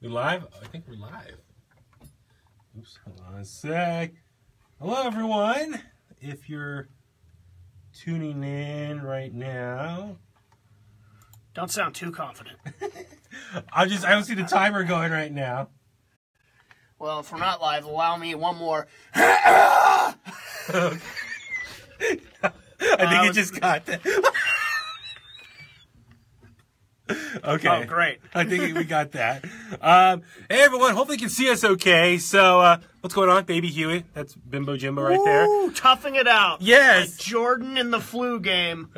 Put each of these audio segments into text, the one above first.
We live? I think we're live. Oops, hold on a sec. Hello, everyone. If you're tuning in right now. Don't sound too confident. I don't see the timer going right now. Well, if we're not live, allow me one more. I think you just got that. Okay. Oh, great. I think we got that. Hey, everyone. Hopefully you can see us okay. So, what's going on? Baby Huey. That's Bimbo Jimbo right there. Ooh, toughing it out. Yes. Like Jordan in the flu game.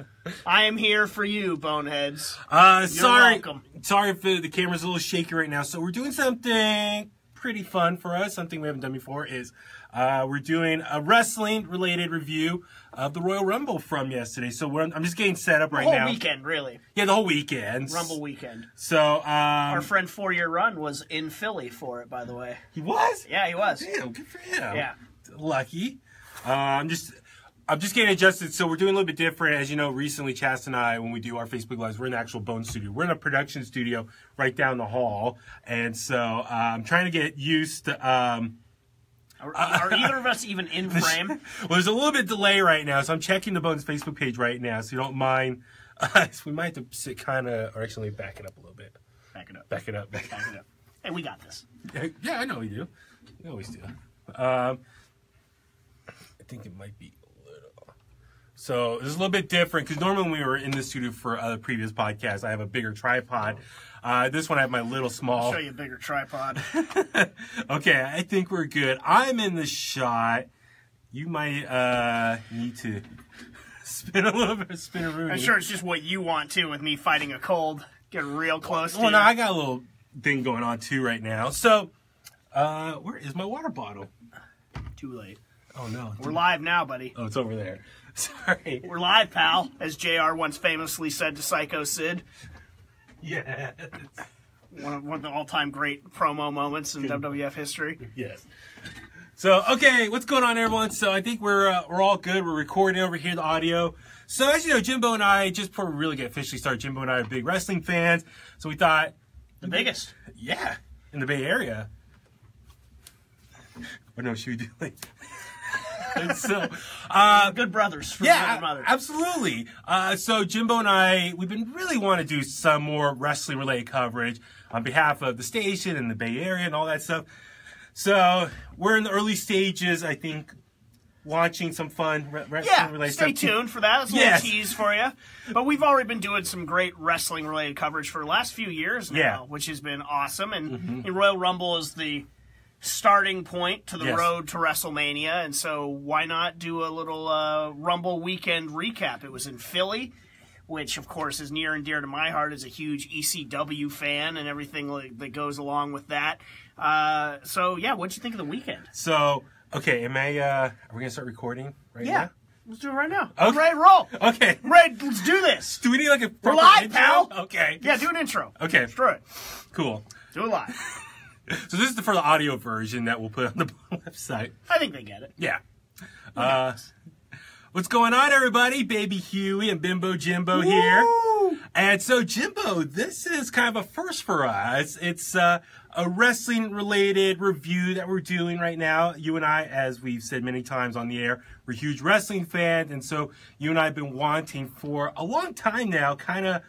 I am here for you, boneheads. Sorry. Welcome. Sorry if the camera's a little shaky right now. So, we're doing something pretty fun for us. Something we haven't done before is we're doing a wrestling-related review of the Royal Rumble from yesterday. So I'm just getting set up right now. The whole weekend, really. Yeah, the whole weekend. Rumble weekend. So, our friend 4 Year Run was in Philly for it, by the way. He was? Yeah, he was. Damn, good for him. Yeah. Lucky. I'm just getting adjusted. So we're doing a little bit different. As you know, recently, Chas and I, when we do our Facebook Lives, we're in the actual Bone Studio. We're in a production studio right down the hall. And so I'm trying to get used to... Are either of us even in frame? Well, there's a little bit of delay right now, so I'm checking the Bones Facebook page right now, so you don't mind. So we might have to sit kind of, or actually back it up a little bit. Back it up. Back it up. Back it up. Hey, we got this. Yeah, I know we do. We always do. I think it might be a little. So this is a little bit different, because normally when we were in the studio for other previous podcasts, I have a bigger tripod. This one I have my little small. I'll show you a bigger tripod. Okay, I think we're good. I'm in the shot. You might need to spin a little bit, spin a room. I'm sure it's just what you want too, with me fighting a cold. Get real close to Well, you. no, I got a little thing going on too right now. So, where is my water bottle? Too late. Oh no, We're live now, buddy. Oh, it's over there. Sorry. We're live, pal, as JR once famously said to Psycho Sid. Yeah. One of the all-time great promo moments in WWF history. Yes. So, okay, what's going on, everyone? So, I think we're all good. We're recording over here the audio. So, as you know, Jimbo and I, just before we really get officially started, Jimbo and I are big wrestling fans. So, we thought... The biggest. Yeah, in the Bay Area. What else should we do? And so, good brothers from yeah, mother. absolutely. So Jimbo and I, we've been really want to do some more wrestling related coverage on behalf of the station and the Bay Area and all that stuff. So we're in the early stages, I think, launching some fun wrestling related stuff. Stay tuned for that. That's a little tease for you. But we've already been doing some great wrestling related coverage for the last few years now, which has been awesome. And Royal Rumble is the starting point to the road to WrestleMania, and so why not do a little Rumble weekend recap? It was in Philly, which of course is near and dear to my heart as a huge ECW fan and everything that goes along with that. So yeah, what'd you think of the weekend? So, okay, are we gonna start recording right now? Yeah, let's do it right now. Okay. I'm ready to roll. Okay. I'm ready, let's do this. Do we need like a We're proper live, intro? pal. Okay. Yeah, do an intro. Okay. Let's do it. Cool. Do it live. So this is for the audio version that we'll put on the website. I think they get it. Yeah. What's going on, everybody? Baby Huey and Bimbo Jimbo here. And so, Jimbo, this is kind of a first for us. It's a wrestling-related review that we're doing right now. You and I, as we've said many times on the air, we're huge wrestling fans. And so you and I have been wanting for a long time now kind of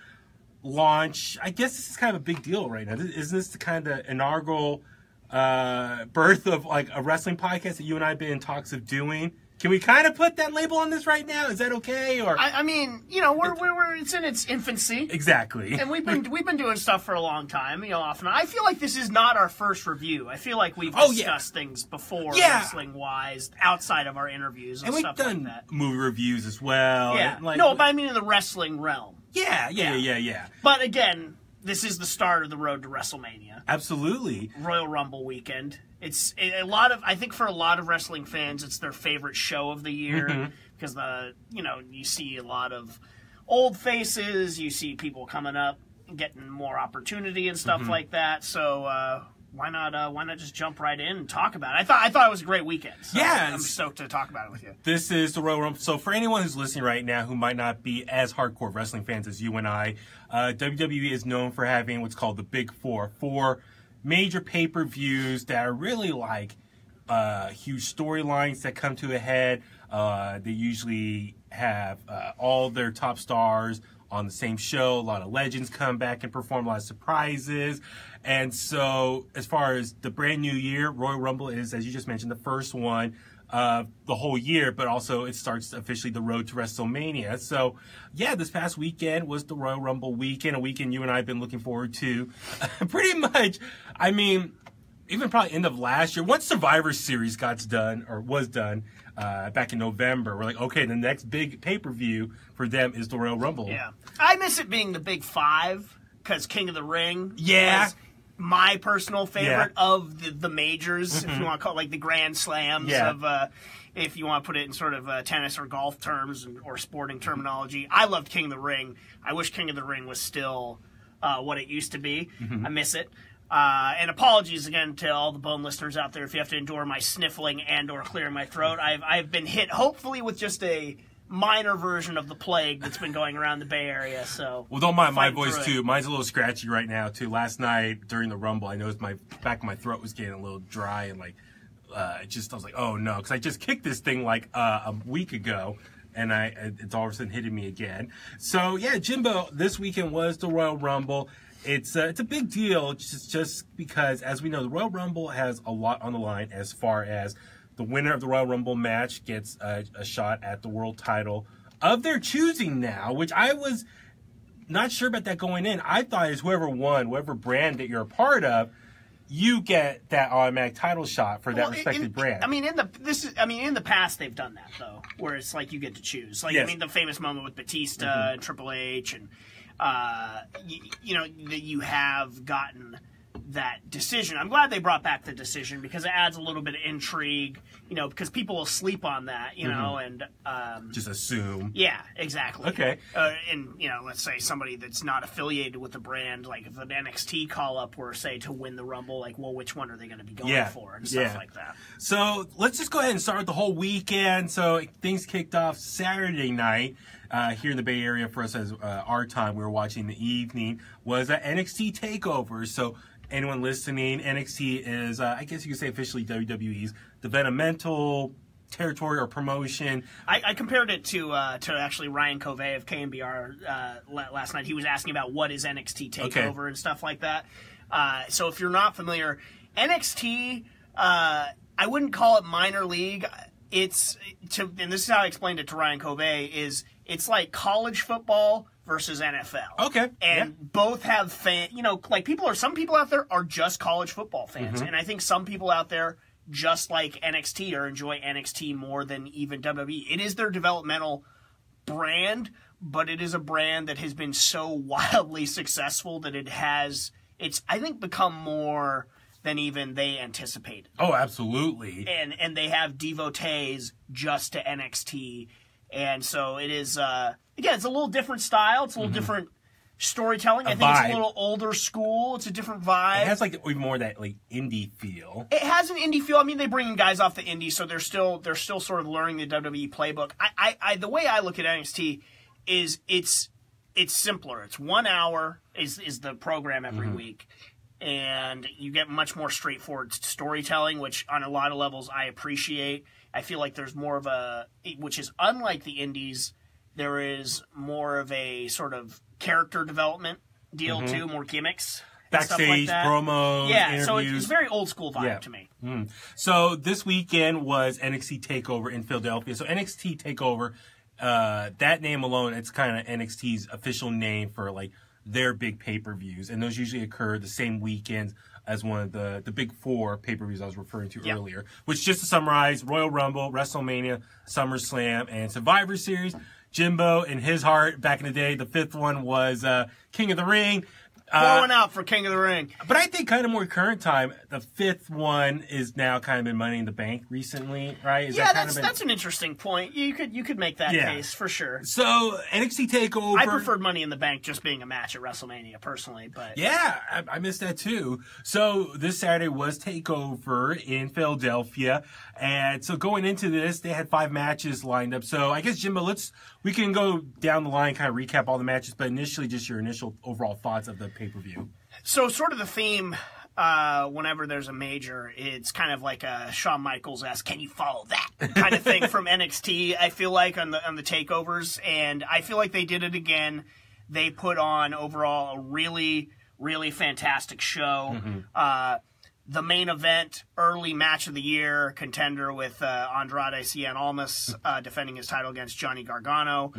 launch. I guess this is kind of a big deal right now. Isn't this the kind of inaugural birth of like a wrestling podcast that you and I have been in talks of doing? Can we kind of put that label on this right now? Is that okay? Or I mean, you know, we're it's in its infancy. Exactly. And we've been doing stuff for a long time, you know, often. I feel like this is not our first review. I feel like we've discussed things before, wrestling wise, outside of our interviews and stuff like that. And we've done movie reviews as well. Yeah. And, like, no, but I mean in the wrestling realm. Yeah. But again, this is the start of the road to WrestleMania. Absolutely. Royal Rumble weekend. It's I think for a lot of wrestling fans, it's their favorite show of the year because you see a lot of old faces, you see people coming up, getting more opportunity and stuff like that. So why not just jump right in and talk about it? I thought it was a great weekend. So I'm stoked to talk about it with you. This is the Royal Rumble. So for anyone who's listening right now who might not be as hardcore wrestling fans as you and I, WWE is known for having what's called the Big Four. Four major pay-per-views that are really like huge storylines that come to a head. They usually have all their top stars on the same show. A lot of legends come back and perform, a lot of surprises. And so as far as the brand new year, Royal Rumble is, as you just mentioned, the first one of the whole year, but also it starts officially the road to WrestleMania. So yeah, this past weekend was the Royal Rumble weekend, a weekend you and I have been looking forward to pretty much. I mean, even probably end of last year, once Survivor Series was done back in November, we're like, okay, the next big pay-per-view for them is the Royal Rumble. Yeah. I miss it being the big five, because King of the Ring was my personal favorite of the majors, if you want to call it like the Grand Slams of, if you want to put it in sort of tennis or golf terms or sporting terminology. I loved King of the Ring. I wish King of the Ring was still what it used to be. I miss it. And apologies again to all the Bone listeners out there if you have to endure my sniffling and or clearing my throat. I've been hit, hopefully, with just a minor version of the plague that's been going around the Bay Area. So, well, don't mind my voice too. Mine's a little scratchy right now too. Last night during the Rumble, I noticed my back of my throat was getting a little dry and like, I was like, oh no, because I just kicked this thing like a week ago. And it's all of a sudden hitting me again. So yeah, Jimbo, this weekend was the Royal Rumble. It's a big deal just because, as we know, the Royal Rumble has a lot on the line as far as the winner of the Royal Rumble match gets a shot at the world title of their choosing now, which I was not sure about that going in. I thought is whoever won, whatever brand that you're a part of, you get that automatic title shot for that respected brand. I mean, in the past they've done that though, where it's like you get to choose. Like I mean, the famous moment with Batista and Triple H, and you know that you have gotten that decision. I'm glad they brought back the decision because it adds a little bit of intrigue. You know, because people will sleep on that. You know, and just assume. Yeah, exactly. Okay. And you know, let's say somebody that's not affiliated with the brand, like if an NXT call up were say to win the Rumble, like, well, which one are they going to be going for and stuff like that. So let's just go ahead and start with the whole weekend. So things kicked off Saturday night. Here in the Bay Area for us as our time, we were watching the evening, was an NXT TakeOver. So anyone listening, NXT is, I guess you could say officially WWE's developmental territory or promotion. I compared it to actually Ryan Covey of KMBR last night. He was asking about what is NXT TakeOver and stuff like that. So if you're not familiar, NXT, I wouldn't call it minor league. And this is how I explained it to Ryan Covey, it's like college football versus NFL. Okay. And both have some people out there are just college football fans. And I think some people out there just like NXT or enjoy NXT more than even WWE. It is their developmental brand, but it is a brand that has been so wildly successful that it's I think become more than even they anticipated. Oh, absolutely. And they have devotees just to NXT. And so it is, again, it's a little different style. It's a little different storytelling. I think it's a little older school. It's a different vibe. It has like even more of that like indie feel. It has an indie feel. I mean, they bring in guys off the indie, so they're still sort of learning the WWE playbook. The way I look at NXT is it's simpler. It's 1 hour is the program every week. And you get much more straightforward storytelling, which on a lot of levels I appreciate. I feel like there's more of which is unlike the indies, there is more of a sort of character development deal too, more gimmicks. Backstage, like promos, interviews. So it's very old school vibe to me. So this weekend was NXT TakeOver in Philadelphia. So NXT TakeOver, that name alone, it's kind of NXT's official name for like their big pay-per-views, and those usually occur the same weekends as one of the big four pay-per-views I was referring to earlier, which, just to summarize, Royal Rumble, WrestleMania, SummerSlam, and Survivor Series. Jimbo, in his heart, back in the day, the fifth one was King of the Ring. Blowing out for King of the Ring. But I think kind of more current time, the fifth one is now kind of been Money in the Bank recently, right? That's an interesting point. You could make that case for sure. So NXT TakeOver. I preferred Money in the Bank just being a match at WrestleMania personally, but yeah, I missed that too. So this Saturday was TakeOver in Philadelphia, and so going into this, they had 5 matches lined up. So I guess Jimbo, we can go down the line, kind of recap all the matches, but initially just your initial overall thoughts of the pay-per-view. So sort of the theme whenever there's a major, it's kind of like a Shawn Michaels-esque, can you follow that kind of thing from NXT, I feel like, on the takeovers. And I feel like they did it again. They put on, overall, a really, really fantastic show. The main event, early match of the year, contender with Andrade Cien Almas defending his title against Johnny Gargano.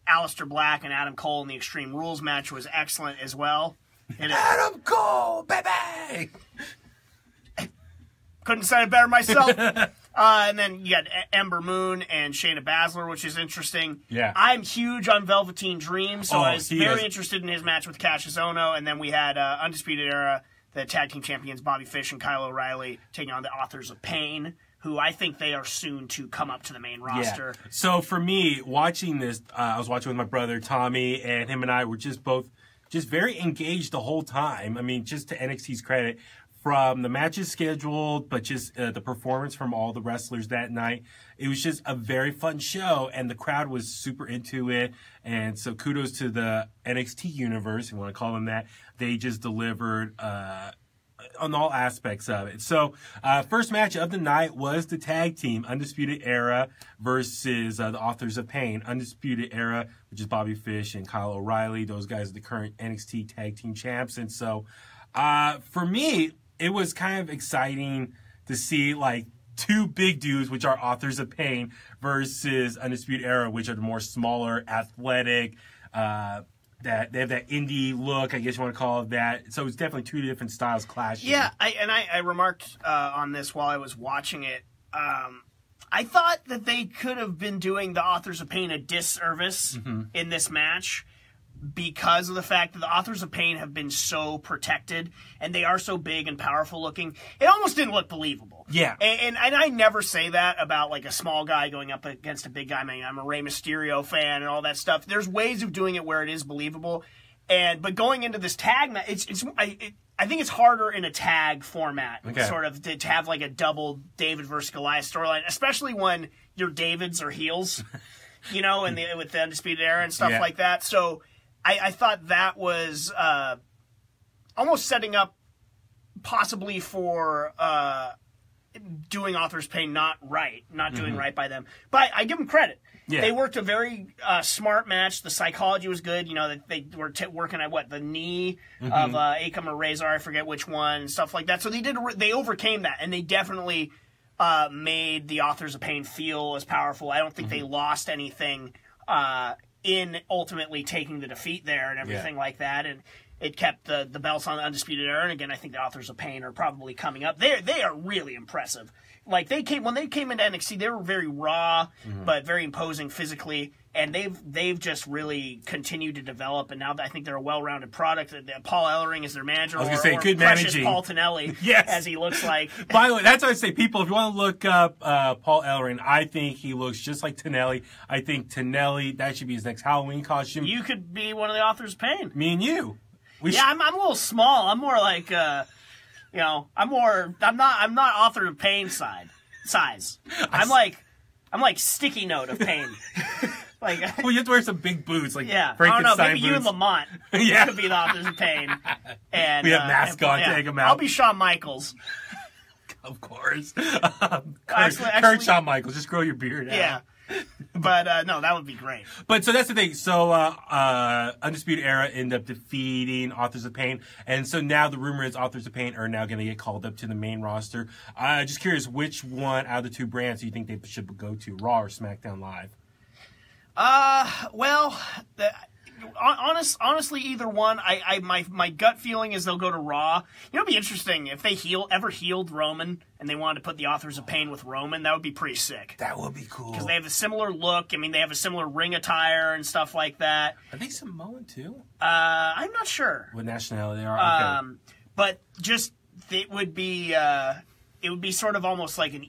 Aleister Black and Adam Cole in the Extreme Rules match was excellent as well. Adam Cole, baby! Couldn't have said it better myself. And then you got Ember Moon and Shayna Baszler, which is interesting. Yeah. I'm huge on Velveteen Dream, so I was very interested in his match with Cassius Ohno. And then we had Undisputed Era, the tag team champions Bobby Fish and Kyle O'Reilly taking on the Authors of Pain, who I think they are soon to come up to the main roster. Yeah. So for me, watching this, I was watching with my brother Tommy, and him and I were just very engaged the whole time. I mean, just to NXT's credit, from the matches scheduled, but just the performance from all the wrestlers that night. It was just a very fun show, and the crowd was super into it. And so kudos to the NXT universe, if you want to call them that. They just delivered on all aspects of it. So first match of the night was the tag team, Undisputed Era versus the Authors of Pain. Undisputed Era, which is Bobby Fish and Kyle O'Reilly. Those guys are the current NXT tag team champs. And so for me, it was kind of exciting to see like two big dudes, which are Authors of Pain, versus Undisputed Era, which are the more smaller, athletic, that they have that indie look, I guess you want to call it that. So it's definitely two different styles clashing. Yeah, I remarked on this while I was watching it. I thought that they could have been doing the Authors of Pain a disservice in this match, because of the fact that the Authors of Pain have been so protected and they are so big and powerful looking. It almost didn't look believable. Yeah. And I never say that about like a small guy going up against a big guy. I mean, I'm a Rey Mysterio fan and all that stuff. There's ways of doing it where it is believable. But going into this tag match, I think it's harder in a tag format, sort of to have like a double David versus Goliath storyline, especially when your Davids are heels, you know, and with the Undisputed Era and stuff like that. So I thought that was almost setting up possibly for doing Authors Pain not doing right by them. But I give them credit. Yeah. They worked a very smart match. The psychology was good. You know, that they were working at the knee of Akam or Razor, I forget which one, and stuff like that. So they overcame that, and they definitely made the Authors of Pain feel as powerful. I don't think they lost anything in ultimately taking the defeat there and everything like that, and it kept the belts on the Undisputed Era. And again, I think the Authors of Pain are probably coming up. They are really impressive. Like when they came into NXT, they were very raw, but very imposing physically, and they've just really continued to develop. And now I think they're a well-rounded product. Paul Ellering is their manager. I was going to say, good precious managing. Paul Tonelli, as he looks like. By the way, that's what I say. People, if you want to look up Paul Ellering, I think he looks just like Tonelli. I think Tonelli, that should be his next Halloween costume. You could be one of the Authors of Pain. Me and you. I'm a little small. I'm more like, I'm not Author of Pain size. I'm like Sticky Note of Pain. Well, you have to wear some big boots, like I don't know, maybe boots. You and Lamont could be the Authors of Pain. And we have masks on, take them out. I'll be Shawn Michaels. Of course. Actually, Shawn Michaels, just grow your beard out. Yeah. But, no, that would be great. But so that's the thing. So, Undisputed Era end up defeating Authors of Pain. And so now the rumor is Authors of Pain are now going to get called up to the main roster. Just curious, which one out of the two brands do you think they should go to, Raw or SmackDown Live? Honestly, either one. My gut feeling is they'll go to Raw. You know, it'd be interesting if they ever healed Roman and they wanted to put the Authors of Pain with Roman. That would be pretty sick. That would be cool. Because they have a similar look. I mean, they have a similar ring attire and stuff like that. Are they Samoan too? I'm not sure what nationality they are. Okay. But just it would be sort of almost like a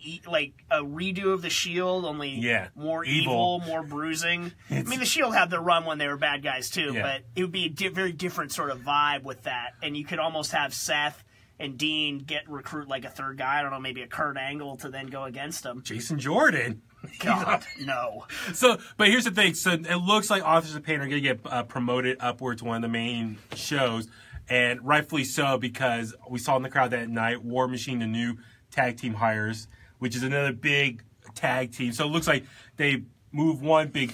redo of the Shield, only more evil, more bruising. I mean, the Shield had their run when they were bad guys too, but it would be a very different sort of vibe with that. And you could almost have Seth and Dean recruit like a third guy. I don't know, maybe a Kurt Angle to then go against them. Jason Jordan. God, no. So, but here's the thing. So it looks like Authors of Pain are going to get promoted upward to one of the main shows. and rightfully so, because we saw in the crowd that night War Machine, the new tag team hires, which is another big tag team. So it looks like they move one big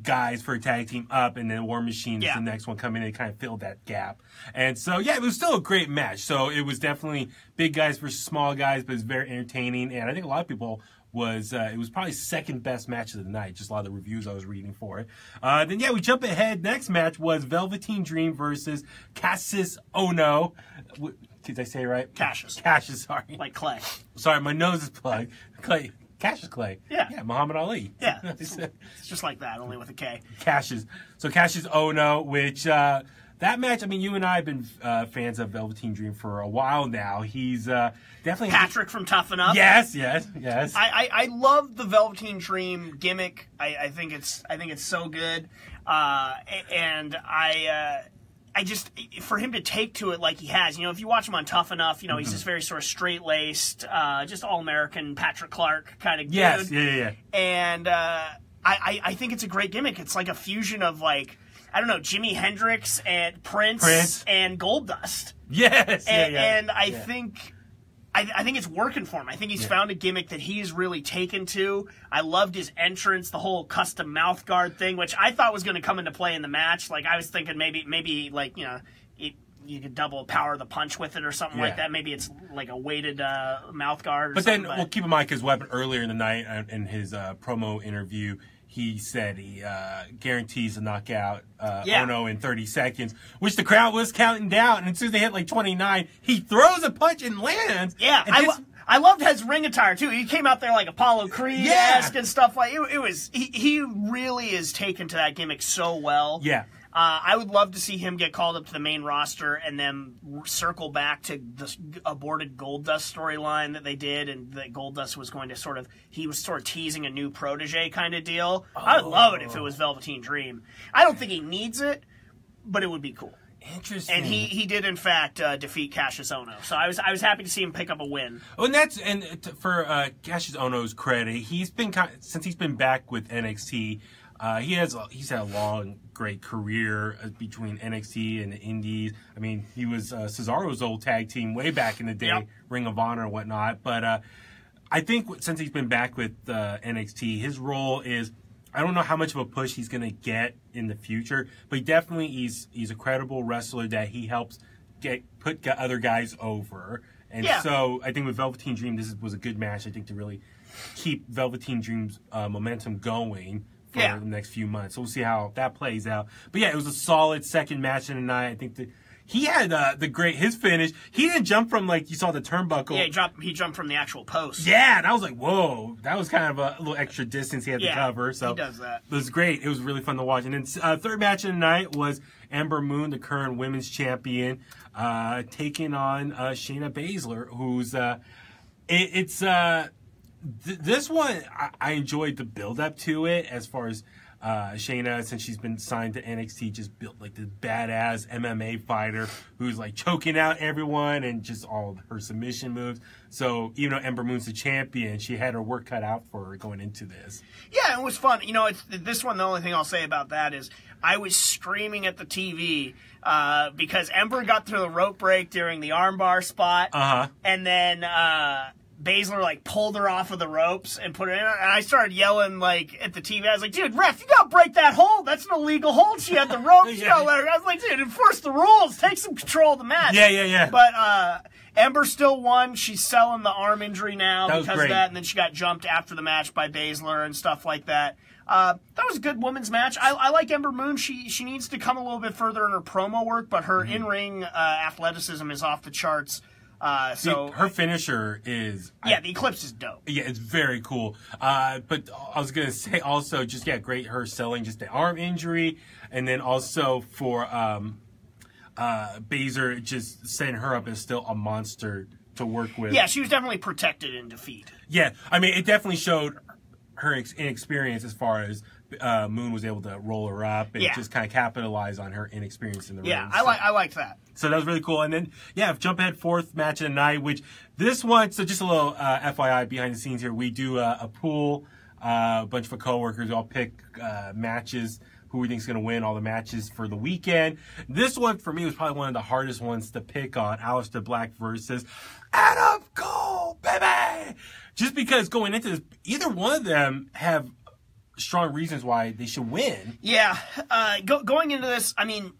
guys for a tag team up, and then War Machine is the next one coming in to kind of fill that gap. And so, yeah, it was still a great match. So it was definitely big guys versus small guys, but it was very entertaining. And I think a lot of people it was probably second best match of the night, just a lot of the reviews I was reading for it. Then, yeah, we jump ahead. Next match was Velveteen Dream versus Cassius Ono. Did I say it right? Cassius. Cassius, sorry. Like Clay. Sorry, my nose is plugged. Clay. Cassius Clay. Yeah. Yeah, Muhammad Ali. Yeah. It's just like that, only with a K. Cassius. So Cassius Ono, which that match, I mean, you and I have been fans of Velveteen Dream for a while now. He's definitely Patrick from Tough Enough. Yes. I love the Velveteen Dream gimmick. I think it's so good, and I just, for him to take to it like he has, if you watch him on Tough Enough, he's just very sort of straight-laced, just all-American Patrick Clark kind of dude. Yes, yeah. And I think it's a great gimmick. It's like a fusion of, like, I don't know, Jimi Hendrix and Prince. And Goldust. Yes, and I think it's working for him. I think he's found a gimmick that he's really taken to. I loved his entrance, the whole custom mouth guard thing, which I thought was going to come into play in the match. Like, I was thinking maybe like, you could double power the punch with it or something like that. Maybe it's like a weighted mouth guard. But then, we'll keep in mind, because Weapon earlier in the night in his promo interview, he said he guarantees to knock out Ono in 30 seconds, which the crowd was counting down. And as soon as they hit like 29, he throws a punch and lands. Yeah, I loved his ring attire too. He came out there like Apollo Creed-esque and stuff like it was. He really is taken to that gimmick so well. Yeah. I would love to see him get called up to the main roster and then circle back to the aborted Goldust storyline that they did, and that Goldust was going to he was sort of teasing a new protege kind of deal. Oh. I would love it if it was Velveteen Dream. I don't think he needs it, but it would be cool. Interesting. And he did in fact defeat Cassius Ono, so I was happy to see him pick up a win. Oh, and for Cassius Ono's credit, since he's been back with NXT. He's had a long, great career between NXT and the Indies. I mean, he was Cesaro's old tag team way back in the day, Ring of Honor and whatnot. But I think since he's been back with NXT, his role is, I don't know how much of a push he's going to get in the future, but he's a credible wrestler that he helps put other guys over. And so I think with Velveteen Dream, this was a good match, I think, to really keep Velveteen Dream's momentum going for the next few months. So we'll see how that plays out. But yeah, it was a solid second match of the night. I think that he had his finish. He didn't jump from, like, you saw the turnbuckle. Yeah, he jumped from the actual post. Yeah, and I was like, whoa. That was kind of a little extra distance he had to cover. So he does that. It was great. It was really fun to watch. And then third match of the night was Ember Moon, the current women's champion, taking on Shayna Baszler, who's this one, I enjoyed the build-up to it as far as Shayna, since she's been signed to NXT, just built like this badass MMA fighter who's like choking out everyone and just all of her submission moves. So even though Ember Moon's the champion, she had her work cut out for her going into this. Yeah, it was fun. This one, the only thing I'll say about that is I was screaming at the TV because Ember got through the rope break during the armbar spot. And then Baszler like pulled her off of the ropes and put her in, and I started yelling like at the TV. I was like, "Dude, ref, you gotta break that hold. That's an illegal hold. She had the ropes. You gotta let her." I was like, "Dude, enforce the rules. Take some control of the match." Yeah. But Ember still won. She's selling the arm injury now because of that, and then she got jumped after the match by Baszler and stuff like that. That was a good women's match. I like Ember Moon. She needs to come a little bit further in her promo work, but her in-ring athleticism is off the charts. So her finisher is... the Eclipse is dope. Yeah, it's very cool. But I was going to say also, just, great her selling just the arm injury. And then also for Baszler, just setting her up as still a monster to work with. Yeah, she was definitely protected in defeat. Yeah, I mean, it definitely showed her inexperience as far as Moon was able to roll her up and just kind of capitalize on her inexperience in the ring. Yeah, I liked that. So that was really cool. And then, jump ahead, fourth match of the night, which this one, so just a little FYI behind the scenes here, we do a pool, a bunch of coworkers all pick matches who we think is going to win all the matches for the weekend. This one, for me, was probably one of the hardest ones to pick on. Aleister Black versus Adam Cole, baby! Just because going into this, either one of them have strong reasons why they should win. Yeah. Going into this, I mean,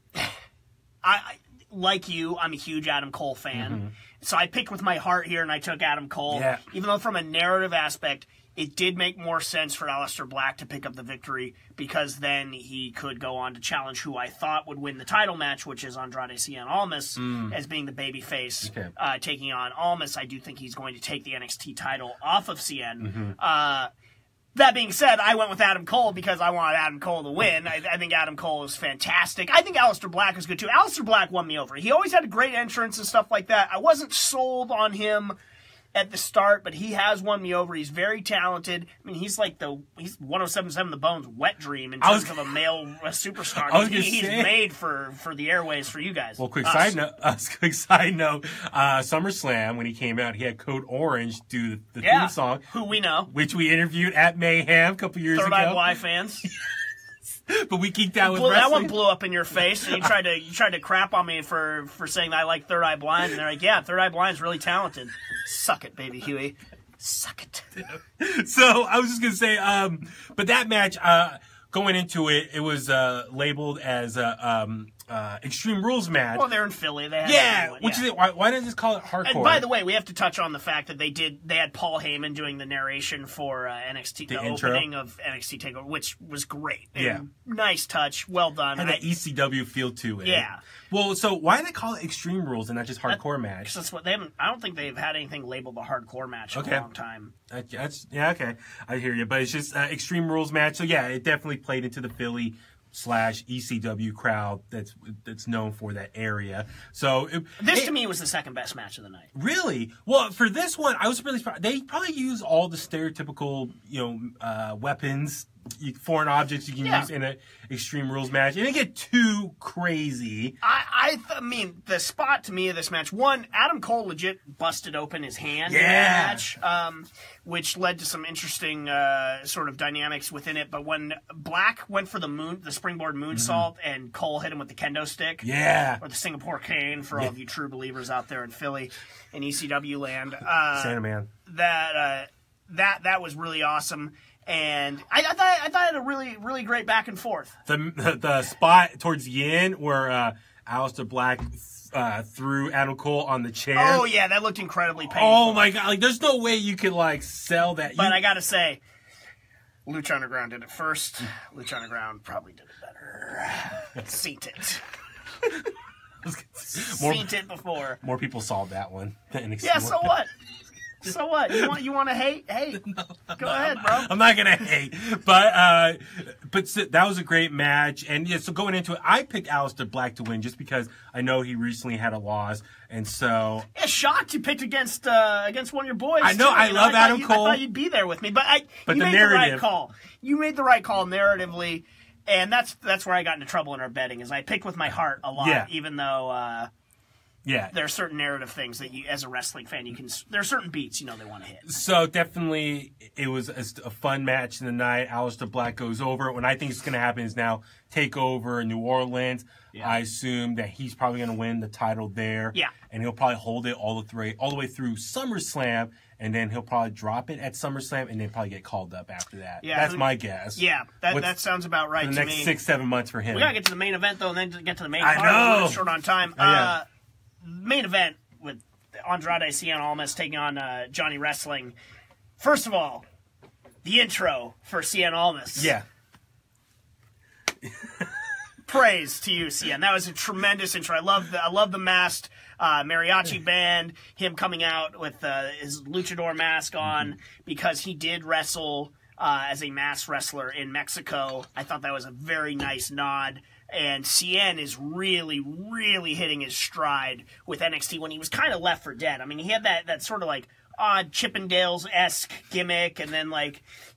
I like you, I'm a huge Adam Cole fan. So I picked with my heart here, and I took Adam Cole. Yeah. Even though from a narrative aspect, it did make more sense for Aleister Black to pick up the victory, because then he could go on to challenge who I thought would win the title match, which is Andrade Cien Almas, as being the babyface, taking on Almas. I do think he's going to take the NXT title off of Cien. That being said, I went with Adam Cole because I wanted Adam Cole to win. I think Adam Cole is fantastic. I think Aleister Black is good too. Aleister Black won me over. He always had a great entrance and stuff like that. I wasn't sold on him at the start, but he has won me over. He's very talented. I mean, he's like he's 1077 The Bones' wet dream in terms of a male superstar. He's made for the airways for you guys. Well, quick side note, SummerSlam, when he came out, he had Code Orange do the theme song. Who we know. Which we interviewed at Mayhem a couple years ago. Third Eye Blind fans. But we geeked out with wrestling. That one blew up in your face, and you tried to crap on me for saying that I like Third Eye Blind, and they're like, yeah, Third Eye Blind is really talented. Suck it, baby Huey. Suck it. So I was just gonna say, but that match, going into it, it was labeled as Extreme Rules match. Well, they're in Philly. They had which is it? Why didn't they just call it Hardcore? And by the way, we have to touch on the fact that they had Paul Heyman doing the narration for NXT, the opening of NXT TakeOver, which was great. Nice touch, well done. And the ECW feel to it. Yeah. Well, so why do they call it Extreme Rules and not just Hardcore match? That's what they haven't. I don't think they've had anything labeled a Hardcore match in a long time. Okay, I hear you, but it's just Extreme Rules match. So yeah, it definitely played into the Philly / ECW crowd that's known for that area. So this to me was the second best match of the night. Really? Well, for this one, I was really surprised. They probably use all the stereotypical, weapons, foreign objects you can use in an Extreme Rules match. It didn't get too crazy. I mean, the spot to me of this match, one, Adam Cole legit busted open his hand in that match, which led to some interesting sort of dynamics within it. But when Black went for the springboard moonsault and Cole hit him with the kendo stick, or the Singapore cane for all of you true believers out there in Philly in ECW land, Santa Man. That was really awesome. And I thought it had a really, really great back and forth. The spot towards the end where Aleister Black threw Adam Cole on the chair. Oh, yeah, that looked incredibly painful. Oh, my God. Like, there's no way you could, sell that. But I got to say, Lucha Underground did it first. Lucha Underground probably did it better. Seen it. Seen it before. More people saw that one. Yeah, so what? So what? You want to hate? Hey, go ahead, bro. I'm not gonna hate, but that was a great match, and so going into it, I picked Aleister Black to win just because I know he recently had a loss, and so shocked you picked against one of your boys. I know. I love Adam Cole. I thought you'd be there with me, but you made the right call. You made the right call narratively, and that's where I got into trouble in our betting. Is I picked with my heart a lot, even though. There are certain narrative things that you, as a wrestling fan, there are certain beats they want to hit. So definitely, it was a fun match in the night. Aleister Black goes over. What I think is going to happen is now TakeOver in New Orleans. Yeah. I assume that he's probably going to win the title there. Yeah. And he'll probably hold it all the way through SummerSlam, and then he'll probably drop it at SummerSlam, and then probably get called up after that. Yeah, that's my guess. Yeah, that sounds about right to me. For the next 6-7 months for him. We got to get to the main event, though, and then get to the main card. I know. We're short on time. Main event with Andrade Cien Almas taking on Johnny Wrestling. First of all, the intro for Cien Almas. Yeah. Praise to you, Cien. That was a tremendous intro. I love the masked mariachi band. Him coming out with his luchador mask on because he did wrestle as a masked wrestler in Mexico. I thought that was a very nice nod. And Cien is really, really hitting his stride with NXT when he was kind of left for dead. I mean, he had that sort of odd Chippendales-esque gimmick, and then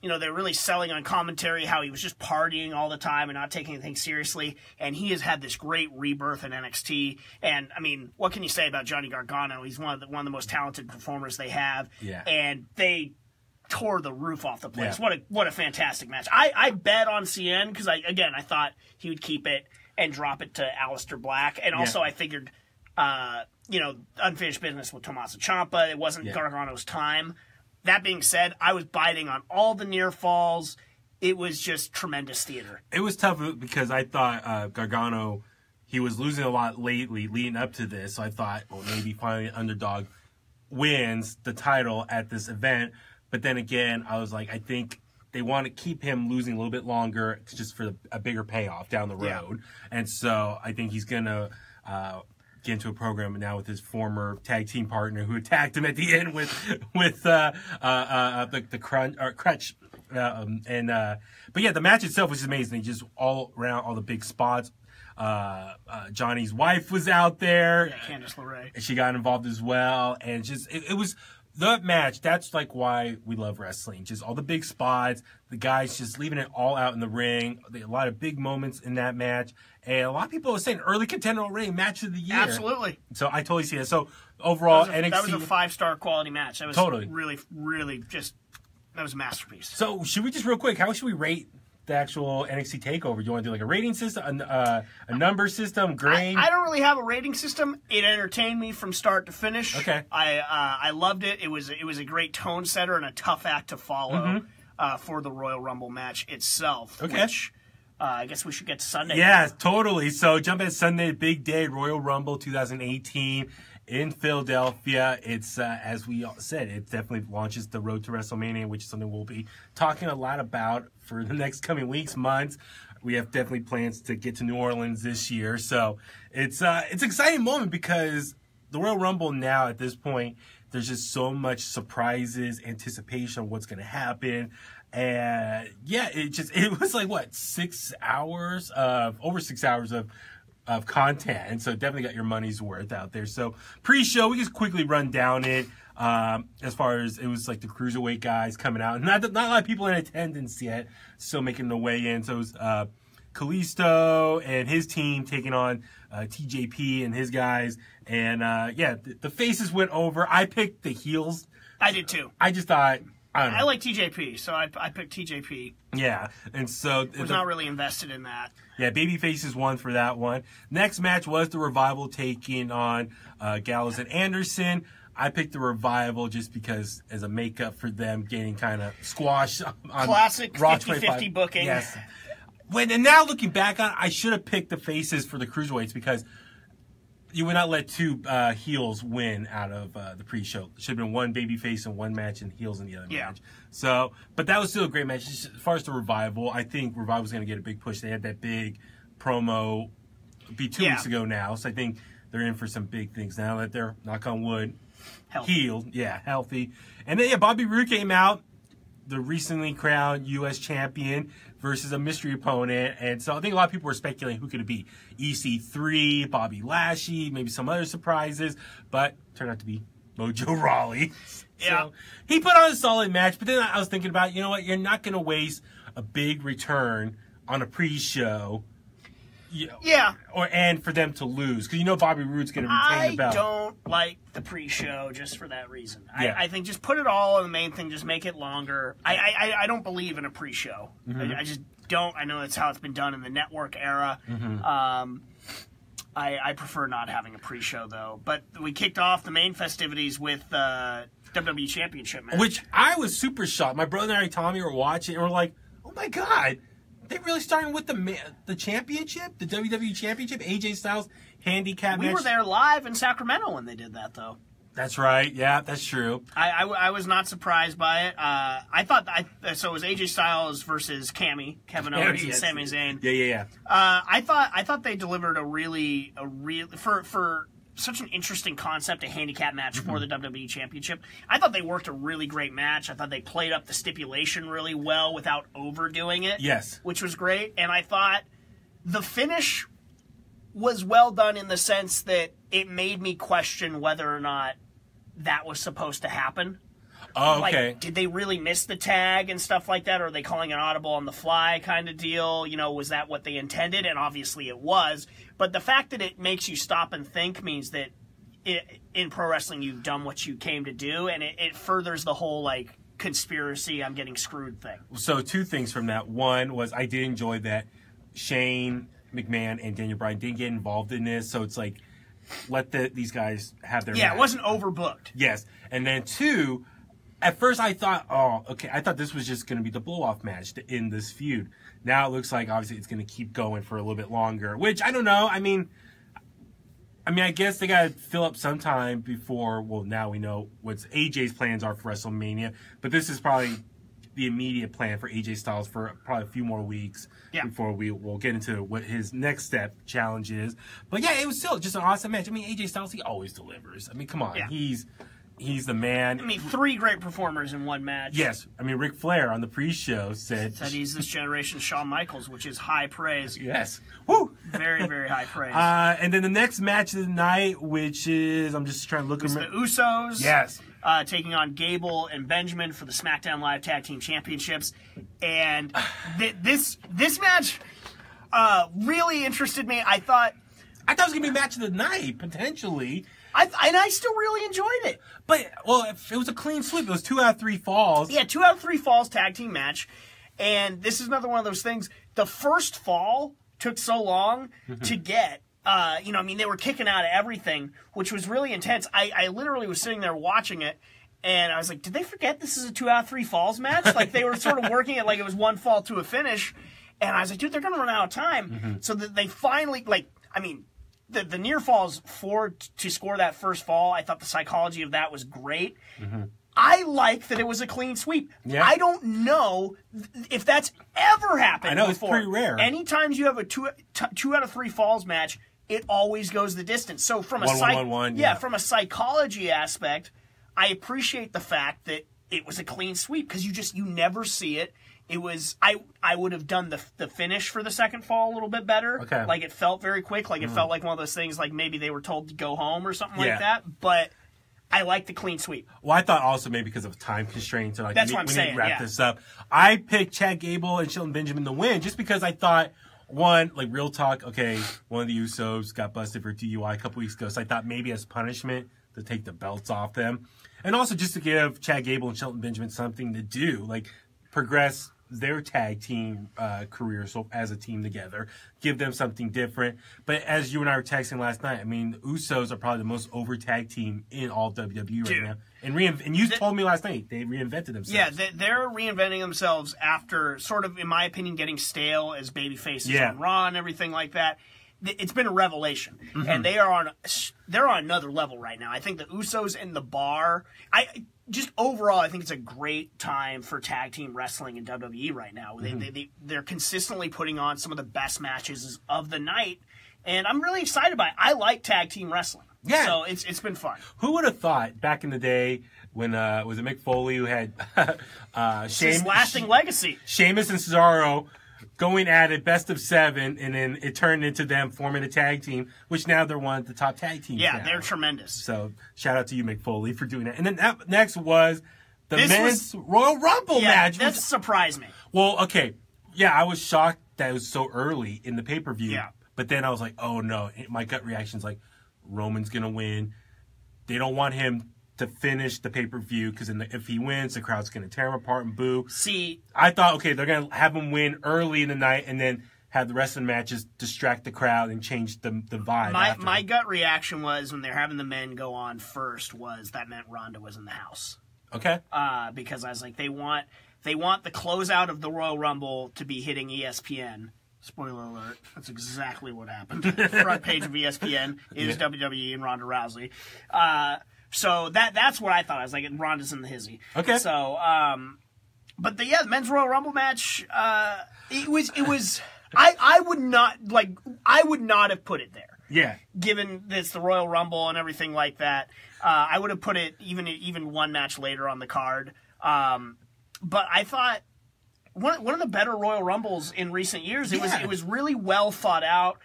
they're really selling on commentary how he was just partying all the time and not taking anything seriously. And he has had this great rebirth in NXT. And I mean, what can you say about Johnny Gargano? He's one of the most talented performers they have. Yeah. And they tore the roof off the place. Yeah. What a fantastic match. I bet on CN because I thought he would keep it and drop it to Aleister Black, and also I figured unfinished business with Tommaso Ciampa. It wasn't Gargano's time. That being said, I was biting on all the near falls. It was just tremendous theater. It was tough because I thought Gargano, he was losing a lot lately leading up to this. So I thought, well, maybe finally an underdog wins the title at this event. But then again, I was like, I think they want to keep him losing a little bit longer just for a bigger payoff down the road. Yeah. And so I think he's going to get into a program now with his former tag team partner who attacked him at the end with the crutch. But yeah, the match itself was amazing. Just all around, all the big spots. Johnny's wife was out there. Yeah, Candice LeRae. And she got involved as well. And just, it was the match. That's like why we love wrestling. Just all the big spots. The guys just leaving it all out in the ring. A lot of big moments in that match. And a lot of people are saying early contender already, match of the year. Absolutely. So I totally see that. So overall, NXT. That was a 5-star quality match. That was totally really, really just. That was a masterpiece. So should we just real quick, how should we rate the actual NXT TakeOver? Do you want to do like a rating system, a number system, grade? I don't really have a rating system. It entertained me from start to finish. Okay. I loved it. It was a great tone setter and a tough act to follow for the Royal Rumble match itself. Okay. Which I guess we should get to Sunday. Yeah, totally. So jump at Sunday, big day, Royal Rumble 2018. In Philadelphia. It's, as we said, it definitely launches the road to WrestleMania, which is something we'll be talking a lot about for the next coming weeks, months. We have definitely plans to get to New Orleans this year. So it's an exciting moment because the Royal Rumble now at this point, there's just so much surprises, anticipation of what's going to happen. And yeah, it was like, what, 6 hours over 6 hours of content, and so definitely got your money's worth out there. So pre-show, we just quickly run down it. As far as it was like the cruiserweight guys coming out, not a lot of people in attendance yet, still making their way in. So it was Kalisto and his team taking on TJP and his guys, and the faces went over. I picked the heels. I did too. I just thought. I like TJP, so I picked TJP. Yeah, and so was not really invested in that. Yeah, Babyfaces won for that one. Next match was the Revival taking on Gallows and Anderson. I picked the Revival just because as a makeup for them getting kind of squashed on classic Raw 50-50 booking. Yes. And now looking back on it, I should have picked the faces for the cruiserweights because you would not let two heels win out of the pre-show. It should have been one babyface in one match and heels in the other match. So, but that was still a great match. As far as the Revival, I think Revival's going to get a big push. They had that big promo, it'd be 2 weeks ago now. So I think they're in for some big things now that they're, knock on wood, healed. Yeah, healthy. And then, Bobby Roode came out, the recently crowned U.S. champion versus a mystery opponent. And so I think a lot of people were speculating who could it be. EC3, Bobby Lashley, maybe some other surprises, but turned out to be Mojo Rawley. So he put on a solid match, but then I was thinking about, you know what, you're not going to waste a big return on a pre-show. And for them to lose, because Bobby Roode's going to retain the belt. I don't like the pre-show just for that reason. I think just put it all on the main thing, just make it longer. I don't believe in a pre-show. I just don't. I know that's how it's been done in the network era. I prefer not having a pre-show, though. But we kicked off the main festivities with WWE Championship match. Which I was super shocked. My brother and Tommy were watching, and we're like, oh my God. They really starting with the championship, the WWE Championship, AJ Styles handicap match. We were there live in Sacramento when they did that, though. That's right. Yeah, that's true. I was not surprised by it. I thought so. It was AJ Styles versus Kevin Owens and Sami Zayn. Yeah. I thought they delivered a really for such an interesting concept, a handicap match for the WWE Championship. I thought they worked a really great match. I thought they played up the stipulation really well without overdoing it. Yes. Which was great. And I thought the finish was well done in the sense that it made me question whether or not that was supposed to happen. Oh, okay. Like, did they really miss the tag and stuff like that? Or are they calling an audible on the fly kind of deal? Was that what they intended? And obviously it was. But the fact that it makes you stop and think means that in pro wrestling you've done what you came to do. And it furthers the whole, conspiracy, I'm getting screwed thing. So 2 things from that. One was I did enjoy that Shane McMahon and Daniel Bryan didn't get involved in this, so it's like, let these guys have their match. It wasn't overbooked. Yes. And then 2, at first I thought, I thought this was just going to be the blow-off match to end this feud. Now it looks like, obviously, it's going to keep going for a little bit longer, which, I don't know. I mean, I guess they got to fill up sometime before, well, now we know what AJ's plans are for WrestleMania, but this is probably the immediate plan for AJ Styles for probably a few more weeks before we'll get into what his next step challenge is. But yeah, it was still just an awesome match. I mean, AJ Styles, he always delivers. I mean, come on. Yeah. He's the man. I mean, 3 great performers in one match. Yes. I mean, Ric Flair on the pre-show said he's this generation's Shawn Michaels, which is high praise. Yes. Woo! Very, very high praise. And then the next match of the night, which is, I'm just trying to look at the Usos. Yes. Taking on Gable and Benjamin for the SmackDown Live Tag Team Championships. And this match really interested me. I thought it was going to be match of the night, potentially. I still really enjoyed it. But, well, it was a clean sweep. It was 2 out of 3 falls. Yeah, 2 out of 3 falls tag team match. And this is another one of those things. The first fall took so long to get. They were kicking out of everything, which was really intense. I literally was sitting there watching it, and I was like, did they forget this is a 2 out of 3 falls match? Like, they were sort of working it like it was 1 fall to a finish. And I was like, dude, they're going to run out of time. So that they finally, the near falls to score that first fall, I thought the psychology of that was great. I like that it was a clean sweep. Yeah. I don't know if that's ever happened before. It's pretty rare. Anytime you have a 2 out of 3 falls match, it always goes the distance. So from from a psychology aspect, I appreciate the fact that it was a clean sweep because you never see it. It was I would have done the finish for the second fall a little bit better. Okay. Like it felt very quick. Like it felt like one of those things like maybe they were told to go home or something like that. But I like the clean sweep. Well, I thought also maybe because of time constraints. Like, that's what I'm saying. We need to wrap this up. I picked Chad Gable and Shelton Benjamin to win just because I thought, one, like real talk, okay, one of the Usos got busted for DUI a couple weeks ago, so I thought maybe as punishment to take the belts off them. And also just to give Chad Gable and Shelton Benjamin something to do, like progress their tag team career as a team together, give them something different. But as you and I were texting last night, I mean, the Usos are probably the most over tag team in all WWE right now. And you told me last night they reinvented themselves. Yeah, they're reinventing themselves after sort of, in my opinion, getting stale as babyfaces on Raw and everything like that. It's been a revelation, and they're on another level right now. I think the Usos and the Bar. Just overall, I think it's a great time for tag team wrestling in WWE right now. They're consistently putting on some of the best matches of the night, and I'm really excited about it. I like tag team wrestling. Yeah. So it's been fun. Who would have thought back in the day when, was it Mick Foley who had his lasting legacy? Sheamus and Cesaro going at it best of 7, and then it turned into them forming a tag team, which now they're one of the top tag teams. Yeah, now. They're tremendous. So shout out to you, Mick Foley, for doing that. And then next was the men's Royal Rumble match. That surprised me. Well, okay. Yeah, I was shocked that it was so early in the pay-per-view. Yeah. But then I was like, oh no. My gut reaction's like, Roman's going to win. They don't want him to finish the pay-per-view because if he wins, the crowd's going to tear him apart and boo. See, I thought, okay, they're going to have him win early in the night and then have the rest of the matches distract the crowd and change the vibe. My gut reaction was when they're having the men go on first was that meant Ronda was in the house. Okay. Because I was like, they want the closeout of the Royal Rumble to be hitting ESPN. Spoiler alert, that's exactly what happened. Front page of ESPN is WWE and Ronda Rousey. So that's what I thought. I was like, Ronda's in the hizzy. Okay. So, but the men's Royal Rumble match, it was. I would not have put it there. Yeah. Given it's the Royal Rumble and everything like that, I would have put it even one match later on the card. But I thought one of the better Royal Rumbles in recent years. It was really well thought out.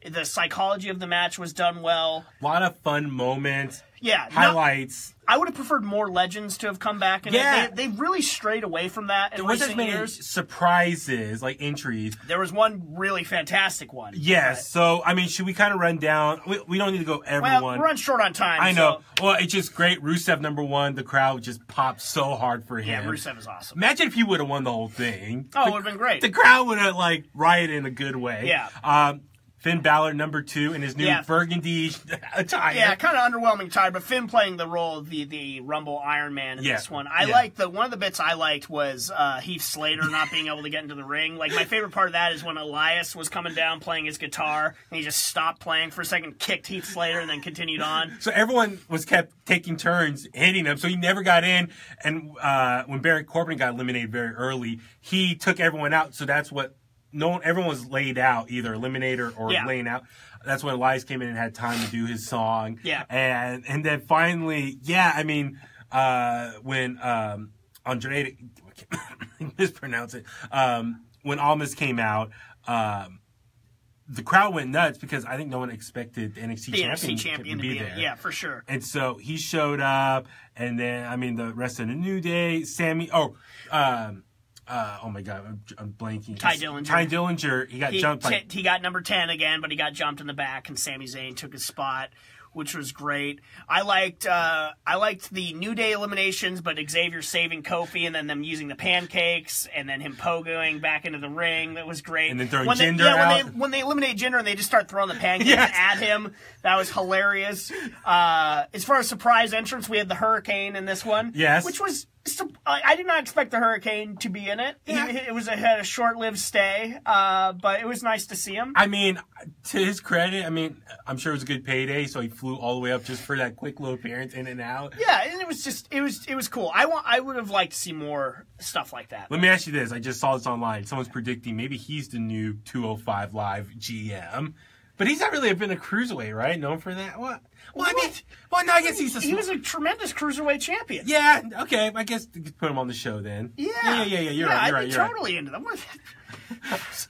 The psychology of the match was done well. A lot of fun moments. Yeah. Highlights. I would have preferred more legends to have come back. And they really strayed away from that in recent years. There wasn't many surprises, like entries. There was one really fantastic one. Yes. So, I mean, should we kind of run down? We don't need to go everyone. Well, we're on short on time. I know. So. Well, it's just great. Rusev, #1. The crowd just popped so hard for him. Yeah, Rusev is awesome. Imagine if he would have won the whole thing. Oh, it would have been great. The crowd would have, like, rioted in a good way. Yeah. Finn Balor, #2, in his new burgundy attire. Yeah, kind of underwhelming attire, but Finn playing the role of the Rumble Iron Man in this one. I liked one of the bits I liked was Heath Slater not being able to get into the ring. Like, my favorite part of that is when Elias was coming down playing his guitar, and he just stopped playing for a second, kicked Heath Slater, and then continued on. So everyone was kept taking turns hitting him, so he never got in. And when Baron Corbin got eliminated very early, he took everyone out, so that's what... everyone was laid out, either eliminator or laying out. That's when Elias came in and had time to do his song. Yeah. And then finally, I mean, when Andrade, I can't mispronounce it, when Almas came out, the crowd went nuts because I think no one expected the NXT champion to be there. Yeah, for sure. And so he showed up, and then, I mean, the rest of the New Day, oh my God, I'm blanking. Ty Dillinger. Ty Dillinger, he got jumped. He got #10 again, but he got jumped in the back, and Sami Zayn took his spot, which was great. I liked the New Day eliminations, but Xavier saving Kofi, and then them using the pancakes, and then him pogoing back into the ring. That was great. And then throwing Jinder out. When they eliminate Jinder and they just start throwing the pancakes at him, that was hilarious. As far as surprise entrance, we had the Hurricane in this one. Yes. Which was... I did not expect the Hurricane to be in it. Yeah. It had a short-lived stay, but it was nice to see him. I mean, to his credit, I mean, I'm sure it was a good payday, so he flew all the way up just for that quick little appearance in and out. Yeah, and it was cool. I would have liked to see more stuff like that. Let me ask you this. I just saw this online. Someone's predicting maybe he's the new 205 Live GM. But he's not really been a cruiserweight, right? Known for that? What? Well, I mean, no, I guess he was a tremendous cruiserweight champion. Yeah, okay. I guess you could put him on the show then. Yeah. You're right. I'd be totally into them. Is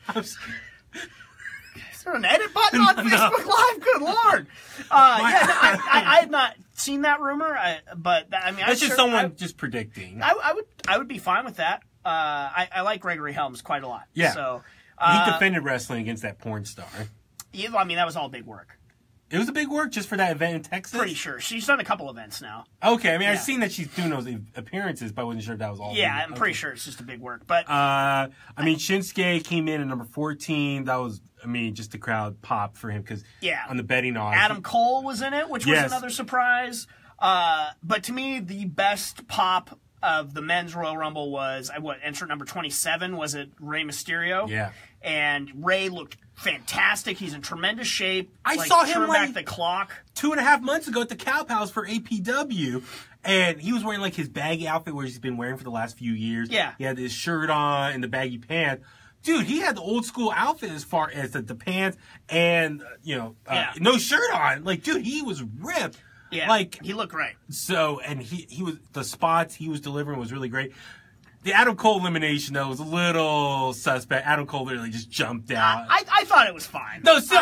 there an edit button on Facebook Live? Good Lord. I had not seen that rumor, but I mean, that's just someone just predicting. I would be fine with that. I like Gregory Helms quite a lot. Yeah. So he defended wrestling against that porn star. Yeah, I mean, that was all big work. It was a big work just for that event in Texas? Pretty sure. She's done a couple events now. Okay, I mean, I've seen that she's doing those appearances, but I wasn't sure if that was all. Yeah, I'm pretty sure it's just a big work. But I mean, Shinsuke came in at #14. That was, I mean, just the crowd popped for him because on the betting odds. Adam Cole was in it, which was another surprise. But to me, the best pop of the men's Royal Rumble was, entrant #27, was it Rey Mysterio? Yeah. And Rey looked fantastic. He's in tremendous shape. I saw him back the clock 2.5 months ago at the Cow Palace for APW, and he was wearing like his baggy outfit where he's been wearing for the last few years. Yeah. He had his shirt on and the baggy pants. Dude, he had the old school outfit as far as the pants and, no shirt on. Like, dude, he was ripped. Yeah, like, he looked great. So, and he was, the spots he was delivering was really great. The Adam Cole elimination, though, was a little suspect. Adam Cole literally just jumped out. I thought it was fine. No, still,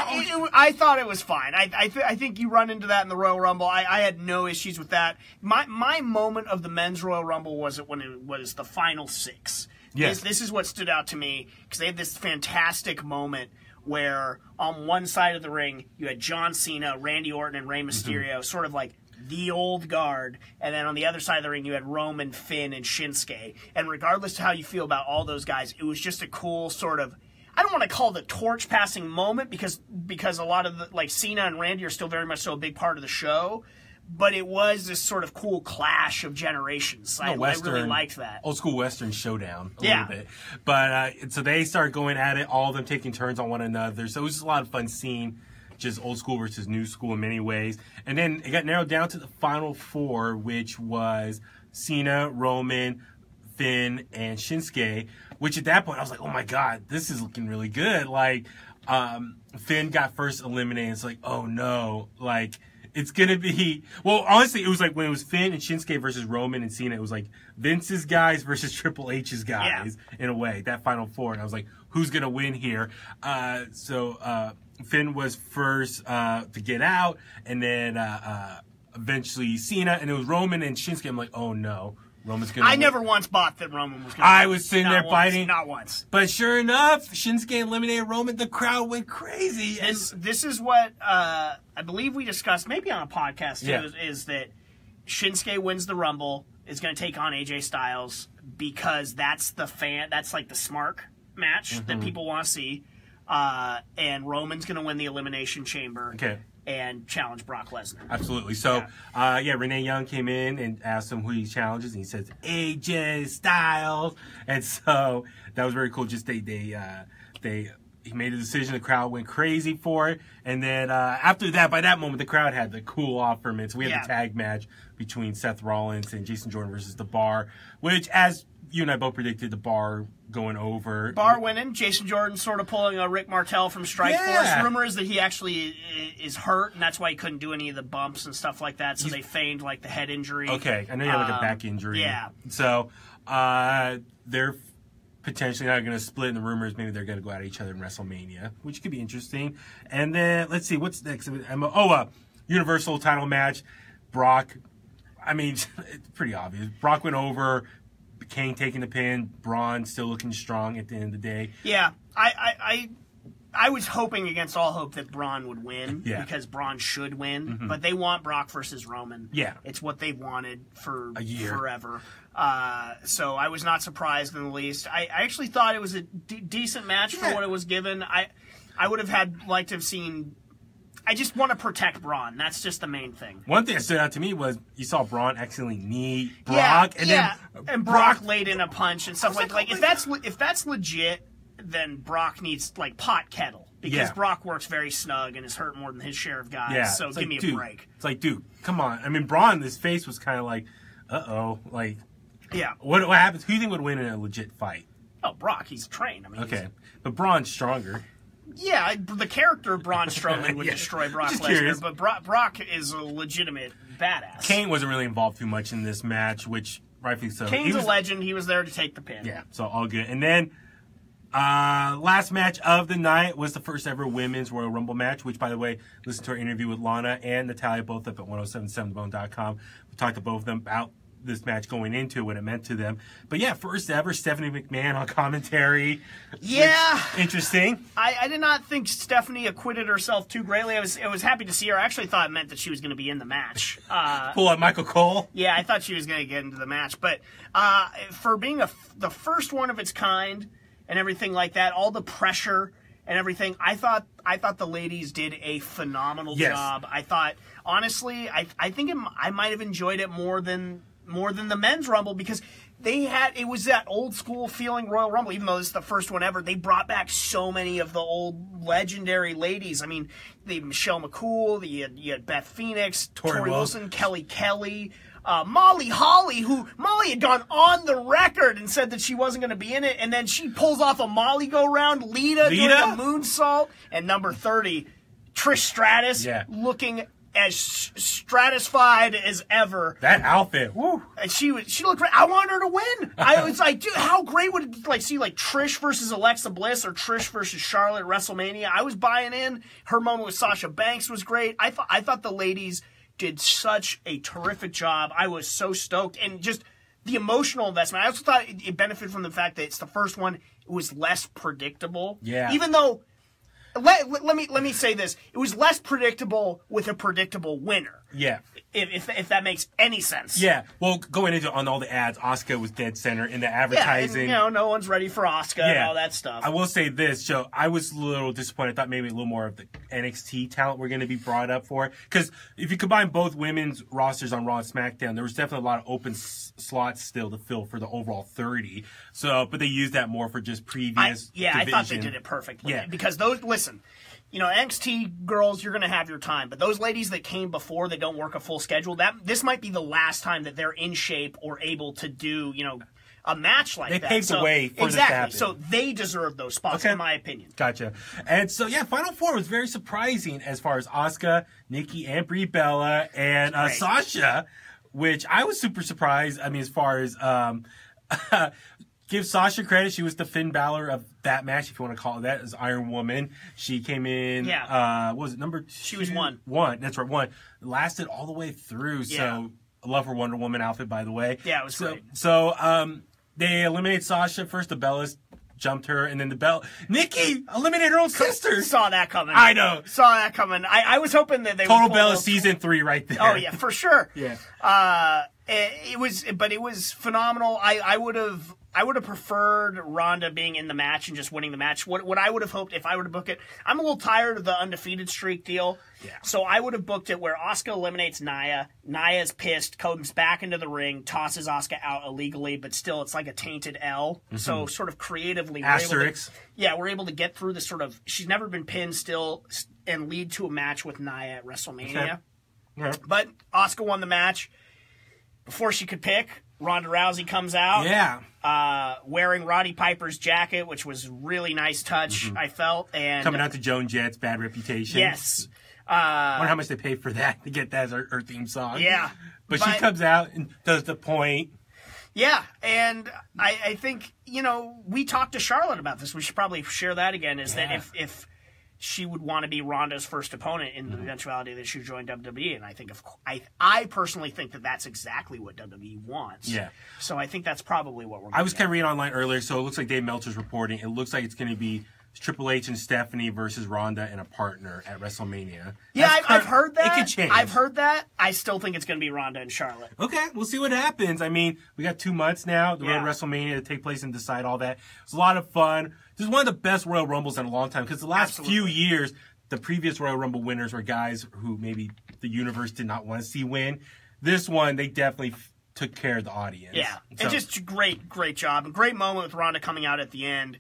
I thought it was fine. I think you run into that in the Royal Rumble. I had no issues with that. My moment of the men's Royal Rumble was when it was the final 6. Yes. This is what stood out to me, because they had this fantastic moment where on one side of the ring you had John Cena, Randy Orton, and Rey Mysterio, sort of like the old guard, and then on the other side of the ring you had Roman, Finn, and Shinsuke. And regardless of how you feel about all those guys, it was just a cool sort of, I don't want to call it a torch passing moment because a lot of the, like, Cena and Randy are still very much so a big part of the show, but it was this sort of cool clash of generations. I really liked that. Old school Western showdown a little bit. But so they started going at it, all of them taking turns on one another. So it was just a lot of fun seeing just old school versus new school in many ways. And then it got narrowed down to the final 4, which was Cena, Roman, Finn, and Shinsuke, which at that point I was like, oh my God, this is looking really good. Like, Finn got first eliminated. It's like, oh no. Like, it's going to be... Well, honestly, it was like when it was Finn and Shinsuke versus Roman and Cena, it was like Vince's guys versus Triple H's guys, in a way, that final 4. And I was like, who's going to win here? So Finn was first to get out, and then eventually Cena, and it was Roman and Shinsuke. I'm like, oh no, Roman's gonna. I never once bought that Roman was gonna. I was sitting there biting, not once. But sure enough, Shinsuke eliminated Roman. The crowd went crazy. This is what I believe we discussed, maybe on a podcast too, is that Shinsuke wins the Rumble, is going to take on AJ Styles because that's like the smart match that people want to see. And Roman's going to win the Elimination Chamber and challenge Brock Lesnar. Absolutely. So, Renee Young came in and asked him who he challenges, and he says AJ Styles. And so that was very cool. Just he made a decision. The crowd went crazy for it. And then after that, by that moment, the crowd had the cool off for a minute. So we had the tag match between Seth Rollins and Jason Jordan versus The Bar, which, as you and I both predicted, The Bar going over. Bar winning. Jason Jordan sort of pulling a Rick Martel from Strikeforce. Rumor is that he actually is hurt, and that's why he couldn't do any of the bumps and stuff like that. So they feigned like the head injury. Okay, I know you had like a back injury. Yeah. So they're potentially not going to split. In the rumors, maybe they're going to go at each other in WrestleMania, which could be interesting. And then let's see what's next. Universal title match. Brock. I mean, it's pretty obvious. Brock went over. Kane taking the pin, Braun still looking strong at the end of the day. Yeah, I was hoping against all hope that Braun would win because Braun should win, but they want Brock versus Roman. Yeah. It's what they've wanted for a year. Forever. So I was not surprised in the least. I actually thought it was a decent match for what it was given. I would have liked to have seen... I just want to protect Braun. That's just the main thing. One thing that stood out to me was you saw Braun accidentally knee Brock, and Brock laid in a punch and stuff like if that's legit, then Brock needs like pot kettle because Brock works very snug and is hurt more than his share of guys. Yeah, so give me a break. It's like, dude, come on. I mean, Braun, his face was kind of like, like, what happens? Who do you think would win in a legit fight? Oh, Brock. He's trained. I mean, but Braun's stronger. Yeah, the character of Braun Strowman would destroy Brock Lesnar, but Brock is a legitimate badass. Kane wasn't really involved too much in this match, which rightfully so. Kane's a legend. He was there to take the pin. Yeah, so all good. And then last match of the night was the first ever women's Royal Rumble match, which, by the way, listen to our interview with Lana and Natalia, both up at 1077thebone.com. We talked to both of them about this match going into what it meant to them. But yeah, first ever Stephanie McMahon on commentary. Yeah. Interesting. I did not think Stephanie acquitted herself too greatly. I was happy to see her. I actually thought it meant that she was going to be in the match. Pull out Michael Cole? Yeah, I thought she was going to get into the match. But for being the first one of its kind and everything like that, all the pressure and everything, I thought the ladies did a phenomenal job. I thought, honestly, I think I might have enjoyed it more than the men's Rumble because it was that old school feeling Royal Rumble. Even though this is the first one ever, they brought back so many of the old legendary ladies. I mean, Michelle McCool, you had Beth Phoenix, Tori Wilson, Kelly, Molly Holly, who Molly had gone on the record and said that she wasn't going to be in it, and then she pulls off a Molly go-round, Lita doing a moonsault, and number 30, Trish Stratus, looking as stratified as ever. That outfit, woo! And she looked great. I wanted her to win. I was like, dude, how great would it see like Trish versus Alexa Bliss or Trish versus Charlotte at WrestleMania? I was buying in. Her moment with Sasha Banks was great. I thought the ladies did such a terrific job. I was so stoked, and just the emotional investment. I also thought it benefited from the fact that it's the first one. It was less predictable. Yeah. Even though. Let me say this. It was less predictable with a predictable winner. Yeah. If that makes any sense. Yeah. Well, going into on all the ads, Asuka was dead center in the advertising. Yeah, and, no one's ready for Asuka and all that stuff. I will say this, Joe. I was a little disappointed. I thought maybe a little more of the NXT talent were going to be brought up for it. Because if you combine both women's rosters on Raw and SmackDown, there was definitely a lot of open slots still to fill for the overall 30. So, but they used that more for just previous division. I thought they did it perfectly. Yeah. Because listen, NXT girls, you're going to have your time. But those ladies that came before that don't work a full schedule, this might be the last time that they're in shape or able to do, a match like that. They paved the way for this to happen. So they deserve those spots, in my opinion. Gotcha. And so, Final Four was very surprising as far as Asuka, Nikki, and Brie Bella, and Sasha, which I was super surprised. I mean, as far as give Sasha credit. She was the Finn Balor of that match, if you want to call it that, as Iron Woman. She came in, what was it, number 2? She was 1. 1, that's right, 1. Lasted all the way through, so I love her Wonder Woman outfit, by the way. Yeah, it was great. So, they eliminate Sasha. First, the Bellas jumped her, and then Nikki eliminated her own sister. Saw that coming. I know. Saw that coming. I was hoping that they would Total Bella season 3 right there. Oh, yeah, for sure. Yeah. It was phenomenal. I would have preferred Ronda being in the match and just winning the match. What I would have hoped if I were to book it, I'm a little tired of the undefeated streak deal. Yeah. So I would have booked it where Asuka eliminates Nia. Nia's pissed, comes back into the ring, tosses Asuka out illegally, but still it's like a tainted L. Mm-hmm. So sort of creatively, we're able to get through this sort of, she's never been pinned still, and lead to a match with Nia at WrestleMania. Okay. Yeah. But Asuka won the match. Before she could pick, Ronda Rousey comes out. Yeah. Wearing Roddy Piper's jacket, which was really nice touch, I felt. And coming out to Joan Jett's Bad Reputation. Yes. I wonder how much they paid for that, to get that as her theme song. Yeah. But she comes out and does the point. Yeah, and I think, we talked to Charlotte about this. We should probably share that again, that if she would want to be Ronda's first opponent in the eventuality that she joined WWE, and I think I personally think that that's exactly what WWE wants. Yeah. So I think that's probably what we're. I was kind of reading online earlier, so it looks like Dave Meltzer's reporting. It looks like it's going to be Triple H and Stephanie versus Ronda and a partner at WrestleMania. Yeah, I've heard that. It could change. I've heard that. I still think it's going to be Ronda and Charlotte. Okay, we'll see what happens. I mean, we got 2 months now, the Road to WrestleMania, to take place and decide all that. It's a lot of fun. This is one of the best Royal Rumbles in a long time, because the last few years, the previous Royal Rumble winners were guys who maybe the universe did not want to see win. This one, they definitely took care of the audience. Yeah, and just great job. A great moment with Ronda coming out at the end.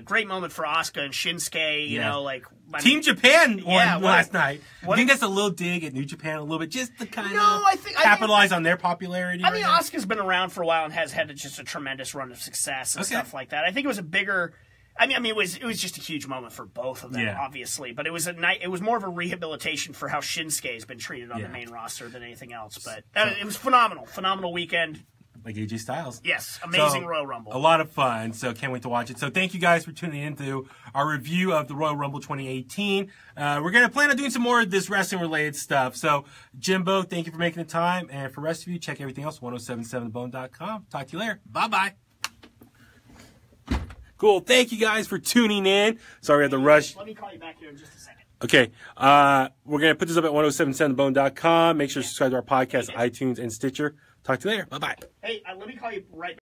Great moment for Asuka and Shinsuke, Team Japan won last night. I think that's a little dig at New Japan a little bit, just to kind of capitalize on their popularity. I mean, Asuka's been around for a while and has had just a tremendous run of success and stuff like that. I think it was a bigger. I mean, it was just a huge moment for both of them, obviously. But it was it was more of a rehabilitation for how Shinsuke has been treated on the main roster than anything else. But it was phenomenal weekend. Like AJ Styles. Yes, amazing Royal Rumble. A lot of fun, so can't wait to watch it. So thank you guys for tuning into our review of the Royal Rumble 2018. We're going to plan on doing some more of this wrestling-related stuff. So, Jimbo, thank you for making the time. And for the rest of you, check everything else, 1077thebone.com. Talk to you later. Bye-bye. Cool. Thank you guys for tuning in. Sorry I had to rush. Let me call you back here in just a second. Okay. We're going to put this up at 1077thebone.com. Make sure to subscribe to our podcast, iTunes, and Stitcher. Talk to you later. Bye-bye. Hey, let me call you right back.